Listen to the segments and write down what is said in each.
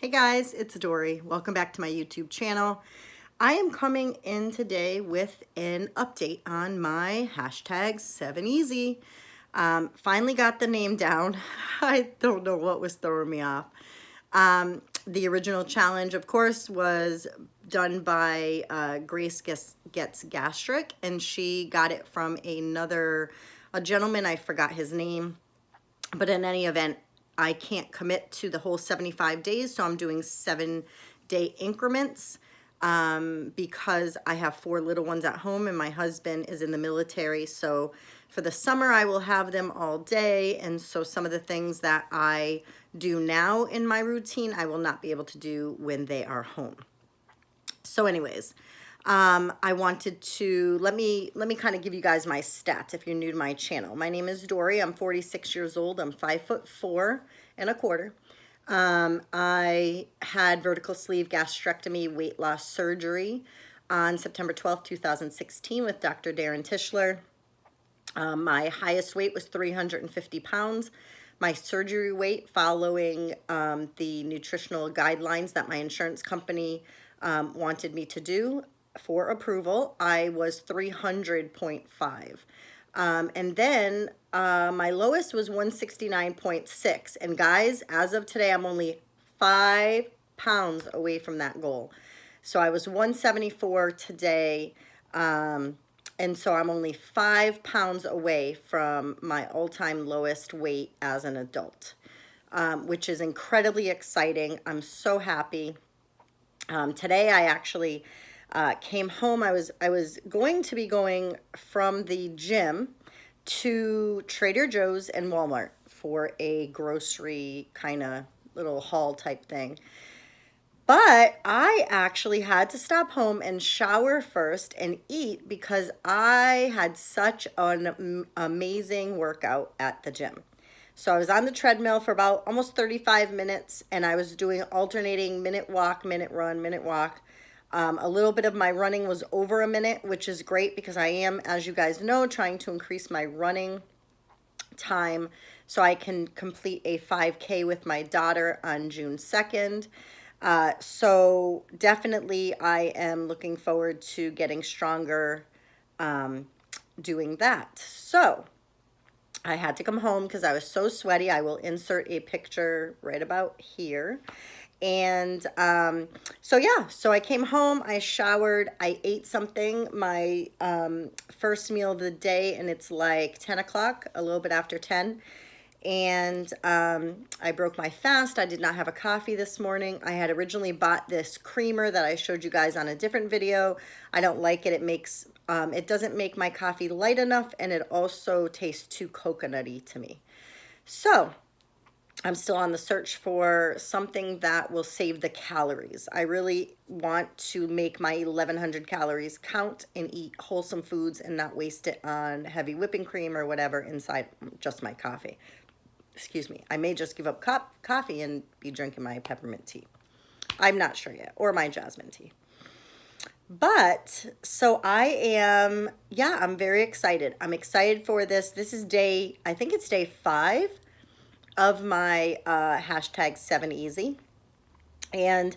Hey guys, it's Dory. Welcome back to my YouTube channel. I am coming in today with an update on my hashtag 7easy. Finally got the name down. I don't know what was throwing me off. The original challenge, of course, was done by Grace Gets Gastric, and she got it from a gentleman, I forgot his name. But in any event, I can't commit to the whole 75 days, so I'm doing 7-day increments because I have 4 little ones at home and my husband is in the military. So for the summer, I will have them all day. And so some of the things that I do now in my routine, I will not be able to do when they are home. So anyways, I wanted to, let me kind of give you guys my stats if you're new to my channel. My name is Dory. I'm 46 years old. I'm 5'4.25". I had vertical sleeve gastrectomy weight loss surgery on September 12th, 2016 with Dr. Darren Tischler. My highest weight was 350 pounds. My surgery weight, following the nutritional guidelines that my insurance company wanted me to do for approval, I was 300.5. And then my lowest was 169.6. And guys, as of today, I'm only 5 pounds away from that goal. So I was 174 today. And so I'm only 5 pounds away from my all-time lowest weight as an adult, which is incredibly exciting. I'm so happy. Today I actually came home. I was going to be going from the gym to Trader Joe's and Walmart for a grocery kind of little haul type thing. But I actually had to stop home and shower first and eat because I had such an amazing workout at the gym. So I was on the treadmill for about almost 35 minutes and I was doing alternating minute walk, minute run, minute walk. A little bit of my running was over a minute, which is great because I am, as you guys know, trying to increase my running time so I can complete a 5K with my daughter on June 2nd. So definitely I am looking forward to getting stronger doing that. So I had to come home because I was so sweaty. I will insert a picture right about here. And so yeah, so I came home, I showered, I ate something, my first meal of the day, and it's like 10 o'clock, a little bit after 10. And I broke my fast. I did not have a coffee this morning. I had originally bought this creamer that I showed you guys on a different video. I don't like it. It makes it doesn't make my coffee light enough, and it also tastes too coconutty to me. So I'm still on the search for something that will save the calories. I really want to make my 1100 calories count and eat wholesome foods and not waste it on heavy whipping cream or whatever inside just my coffee. Excuse me. I may just give up coffee and be drinking my peppermint tea. I'm not sure yet, or my jasmine tea. But so I'm very excited. I'm excited for this. This is I think it's day 5 of my hashtag 7easy. And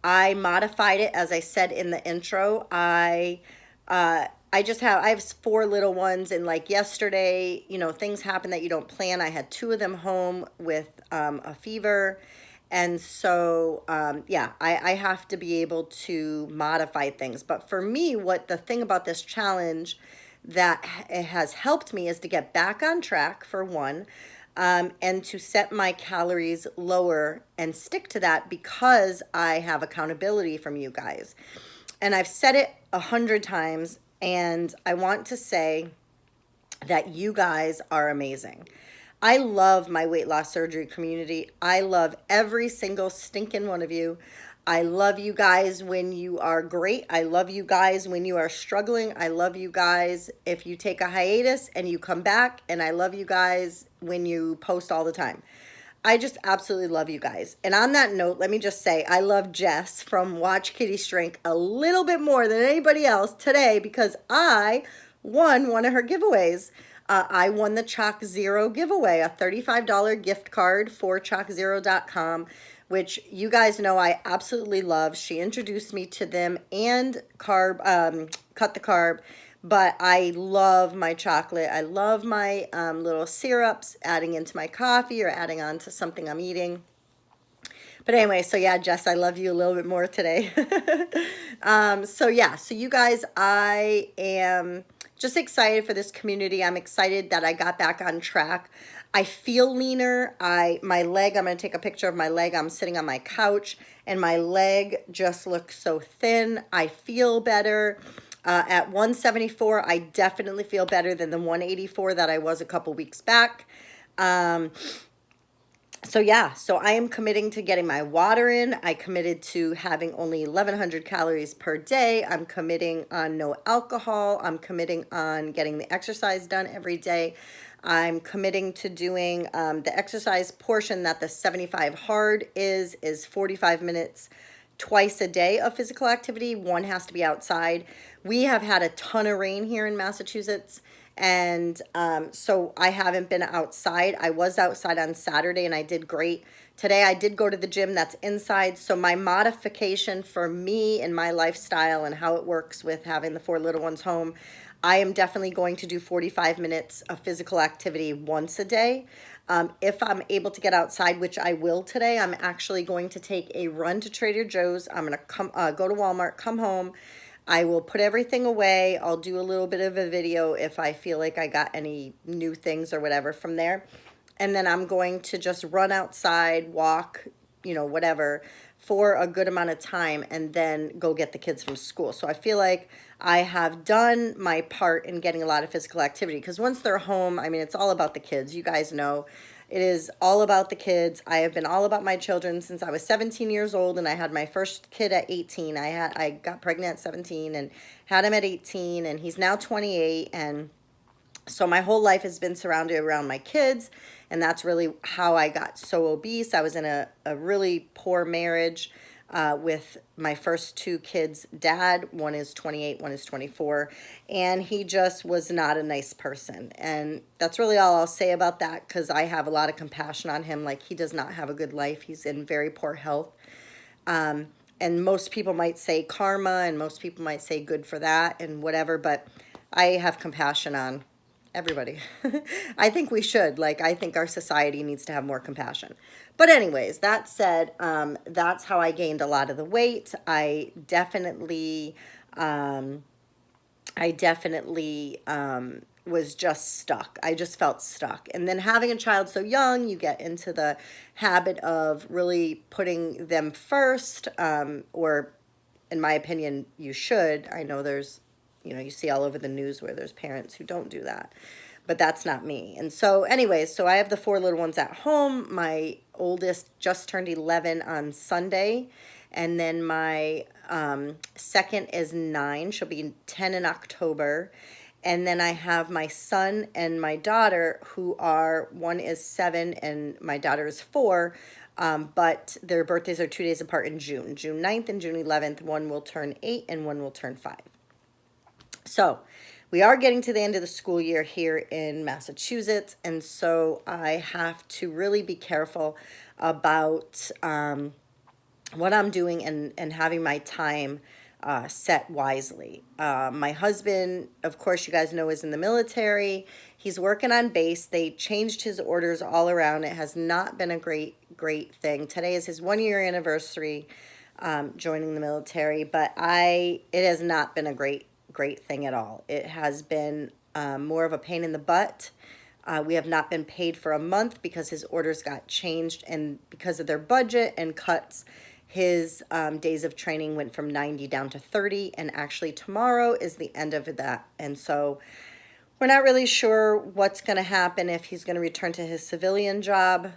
I modified it, as I said in the intro. I have 4 little ones, and like yesterday, you know, things happen that you don't plan. I had 2 of them home with a fever. And so, I have to be able to modify things. But for me, the thing about this challenge that has helped me is to get back on track, for one, and to set my calories lower and stick to that because I have accountability from you guys. And I've said it 100 times, and I want to say that you guys are amazing. I love my weight loss surgery community. I love every single stinking one of you. I love you guys when you are great. I love you guys when you are struggling. I love you guys if you take a hiatus and you come back. And I love you guys when you post all the time. I just absolutely love you guys. And on that note, let me just say I love Jess from Watch Kitty Shrink a little bit more than anybody else today because I won one of her giveaways. I won the Chalk Zero giveaway, a $35 gift card for chalkzero.com which you guys know I absolutely love. She introduced me to them and cut the carb, but I love my chocolate. I love my little syrups, adding into my coffee or adding on to something I'm eating. But anyway, so yeah, Jess, I love you a little bit more today. So yeah, so you guys, I am just excited for this community. I'm excited that I got back on track. I feel leaner. My leg, I'm going to take a picture of my leg. I'm sitting on my couch and my leg just looks so thin. I feel better. At 174, I definitely feel better than the 184 that I was a couple weeks back. So yeah, so I am committing to getting my water in. I committed to having only 1,100 calories per day. I'm committing on no alcohol. I'm committing on getting the exercise done every day. I'm committing to doing the exercise portion that the 75 hard is 45 minutes twice a day of physical activity. One has to be outside. We have had a ton of rain here in Massachusetts. And so I haven't been outside. I was outside on Saturday and I did great. Today I did go to the gym that's inside. So my modification for me and my lifestyle and how it works with having the 4 little ones home, I am definitely going to do 45 minutes of physical activity once a day. If I'm able to get outside, which I will today, I'm actually going to take a run to Trader Joe's. I'm going to go to Walmart, come home. I will put everything away. I'll do a little bit of a video if I feel like I got any new things or whatever from there. And then I'm going to just run outside, walk, whatever, for a good amount of time and then go get the kids from school. So I feel like I have done my part in getting a lot of physical activity because once they're home, I mean, it's all about the kids. You guys know it is all about the kids. I have been all about my children since I was 17 years old and I had my first kid at 18. I got pregnant at 17 and had him at 18 and he's now 28. And so my whole life has been surrounded around my kids. And that's really how I got so obese. I was in a really poor marriage with my first 2 kids' dad. One is 28, one is 24. And he just was not a nice person. And that's really all I'll say about that because I have a lot of compassion on him. Like, he does not have a good life. He's in very poor health. And most people might say karma and most people might say good for that and whatever. But I have compassion on everybody. I think we should. Like, I think our society needs to have more compassion. But anyways, that said, that's how I gained a lot of the weight. I definitely was just stuck. I just felt stuck. And then having a child so young, you get into the habit of really putting them first, or in my opinion, you should. I know there's, you see all over the news where there's parents who don't do that, but that's not me. And so anyways, so I have the 4 little ones at home. My oldest just turned 11 on Sunday. And then my second is 9. She'll be 10 in October. And then I have my son and my daughter who are, one is 7 and my daughter is 4. But their birthdays are 2 days apart in June. June 9th and June 11th. One will turn 8 and one will turn 5. So we are getting to the end of the school year here in Massachusetts, and so I have to really be careful about what I'm doing and having my time set wisely. My husband, of course, you guys know, is in the military. He's working on base. They changed his orders all around. It has not been a great thing. Today is his 1-year anniversary joining the military, but it has not been a great thing at all. It has been more of a pain in the butt. We have not been paid for a month because his orders got changed, and because of their budget and cuts, his days of training went from 90 down to 30, and actually tomorrow is the end of that. And so we're not really sure what's going to happen, if he's going to return to his civilian job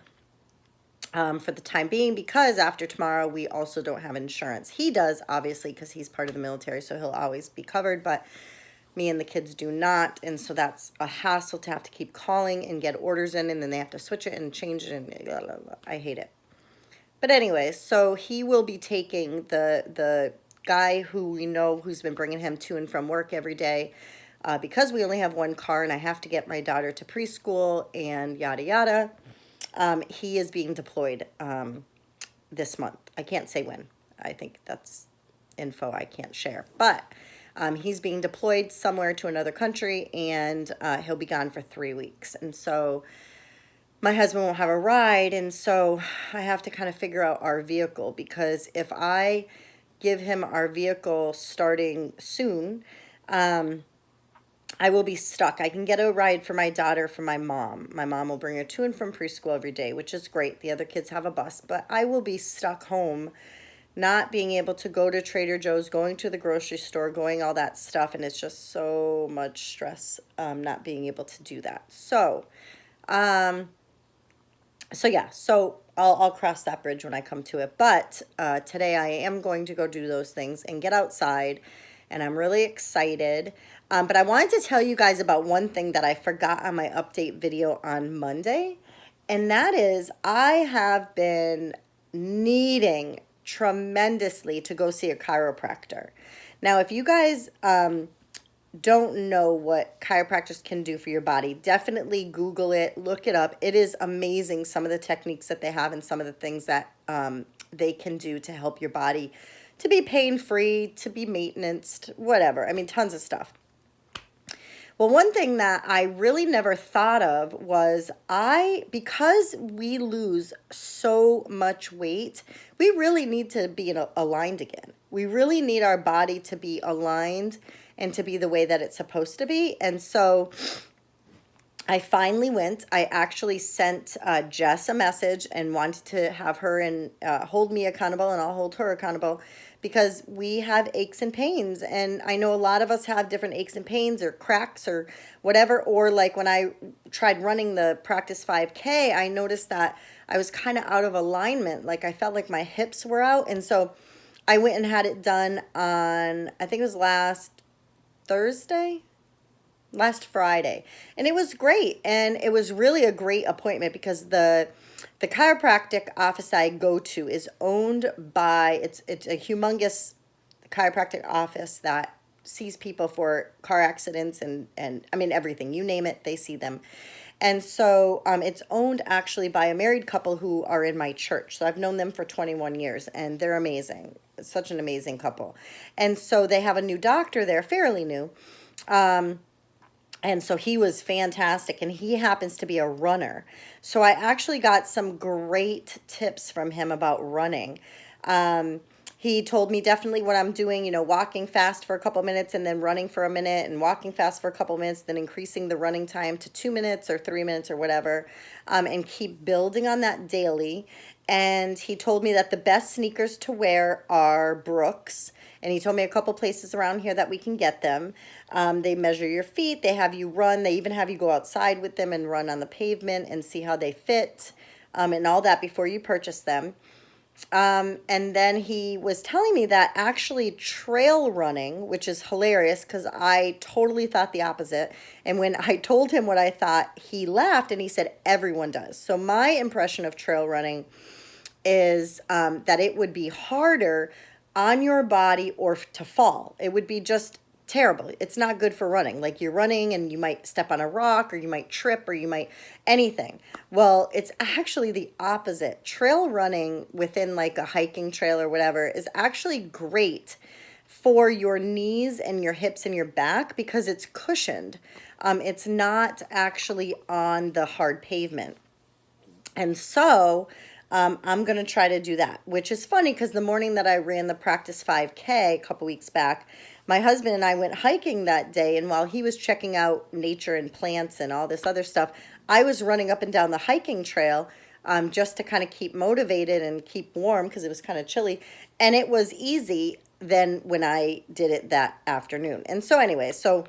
for the time being, because after tomorrow we also don't have insurance. He does, obviously, because he's part of the military, so he'll always be covered, but me and the kids do not, and so that's a hassle to have to keep calling and get orders in, and then they have to switch it and change it, and blah, blah, blah. I hate it. But anyway, so he will be taking the guy who we know who's been bringing him to and from work every day, because we only have 1 car and I have to get my daughter to preschool and yada yada. He is being deployed this month. I can't say when. I think that's info I can't share. But he's being deployed somewhere to another country, and he'll be gone for 3 weeks. And so my husband won't have a ride, and so I have to kind of figure out our vehicle, because if I give him our vehicle starting soon, I will be stuck. I can get a ride for my daughter from my mom. My mom will bring her to and from preschool every day, which is great. The other kids have a bus, but I will be stuck home, not being able to go to Trader Joe's, going to the grocery store, going all that stuff, and it's just so much stress not being able to do that. So, yeah, so I'll cross that bridge when I come to it. But today I am going to go do those things and get outside, and I'm really excited. But I wanted to tell you guys about one thing that I forgot on my update video on Monday, and that is I have been needing tremendously to go see a chiropractor. Now, if you guys don't know what chiropractors can do for your body, definitely Google it, look it up. It is amazing, some of the techniques that they have and some of the things that they can do to help your body to be pain-free, to be maintenanced, whatever. I mean, tons of stuff. Well, one thing that I really never thought of was because we lose so much weight, we really need to be aligned again. We really need our body to be aligned and to be the way that it's supposed to be. And so I finally went. I actually sent Jess a message and wanted to have her and hold me accountable, and I'll hold her accountable, because we have aches and pains. And I know a lot of us have different aches and pains or cracks or whatever. Or like when I tried running the Practice 5K, I noticed that I was kind of out of alignment. Like I felt like my hips were out. And so I went and had it done on, I think it was last Friday, and it was great. And it was really a great appointment, because the chiropractic office I go to is owned by, it's a humongous chiropractic office that sees people for car accidents and I mean everything, you name it, they see them. And so it's owned actually by a married couple who are in my church. So I've known them for 21 years, and they're amazing. It's such an amazing couple. And so they have a new doctor there, fairly new. And so he was fantastic, and he happens to be a runner. So I actually got some great tips from him about running. He told me definitely what I'm doing, walking fast for a couple minutes and then running for a minute, and walking fast for a couple minutes, then increasing the running time to 2 minutes or 3 minutes or whatever, and keep building on that daily. And he told me that the best sneakers to wear are Brooks. And he told me a couple places around here that we can get them. They measure your feet. They have you run. They even have you go outside with them and run on the pavement and see how they fit, and all that before you purchase them. And then he was telling me that actually trail running, which is hilarious because I totally thought the opposite. And when I told him what I thought, he laughed and he said, everyone does. So my impression of trail running is that it would be harder on your body or to fall. It would be just terrible. It's not good for running. Like you're running and you might step on a rock, or you might trip, or you might anything. Well, it's actually the opposite. Trail running within like a hiking trail or whatever is actually great for your knees and your hips and your back because it's cushioned. It's not actually on the hard pavement. And so I'm going to try to do that, which is funny because the morning that I ran the Practice 5K a couple weeks back, my husband and I went hiking that day, and while he was checking out nature and plants and all this other stuff, I was running up and down the hiking trail just to kind of keep motivated and keep warm because it was kind of chilly, and it was easy than when I did it that afternoon. And so anyway, so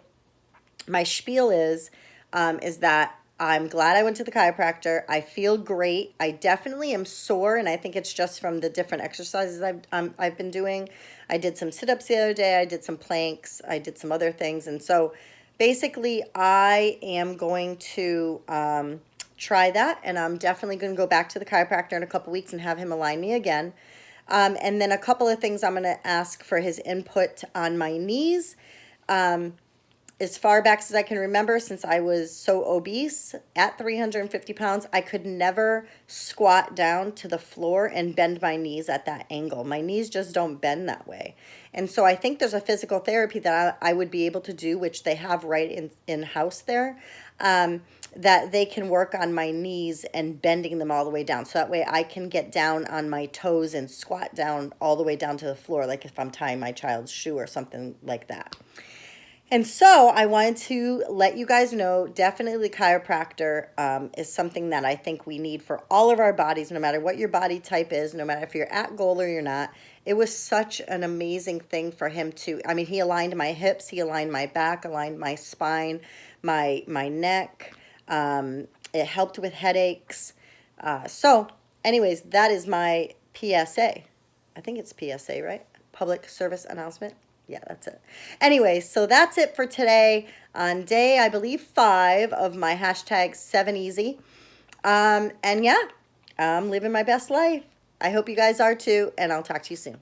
my spiel is that I'm glad I went to the chiropractor. I feel great. I definitely am sore, and I think it's just from the different exercises I've been doing. I did some sit-ups the other day. I did some planks. I did some other things. And so basically I am going to try that, and I'm definitely going to go back to the chiropractor in a couple weeks and have him align me again. And then a couple of things I'm going to ask for his input on my knees. as far back as I can remember, since I was so obese at 350 pounds, I could never squat down to the floor and bend my knees at that angle. My knees just don't bend that way. And so I think there's a physical therapy that I would be able to do, which they have right in house there, that they can work on my knees and bending them all the way down. So that way I can get down on my toes and squat down all the way down to the floor, like if I'm tying my child's shoe or something like that. And so I wanted to let you guys know, definitely chiropractor is something that I think we need for all of our bodies, no matter what your body type is, no matter if you're at goal or you're not. It was such an amazing thing for him to, I mean, he aligned my hips, he aligned my back, aligned my spine, my neck. It helped with headaches. So anyways, that is my PSA. I think it's PSA, right? Public service announcement. Yeah, that's it. Anyway, so that's it for today on day, I believe, 5 of my hashtag 7 easy. And yeah, I'm living my best life. I hope you guys are too, and I'll talk to you soon.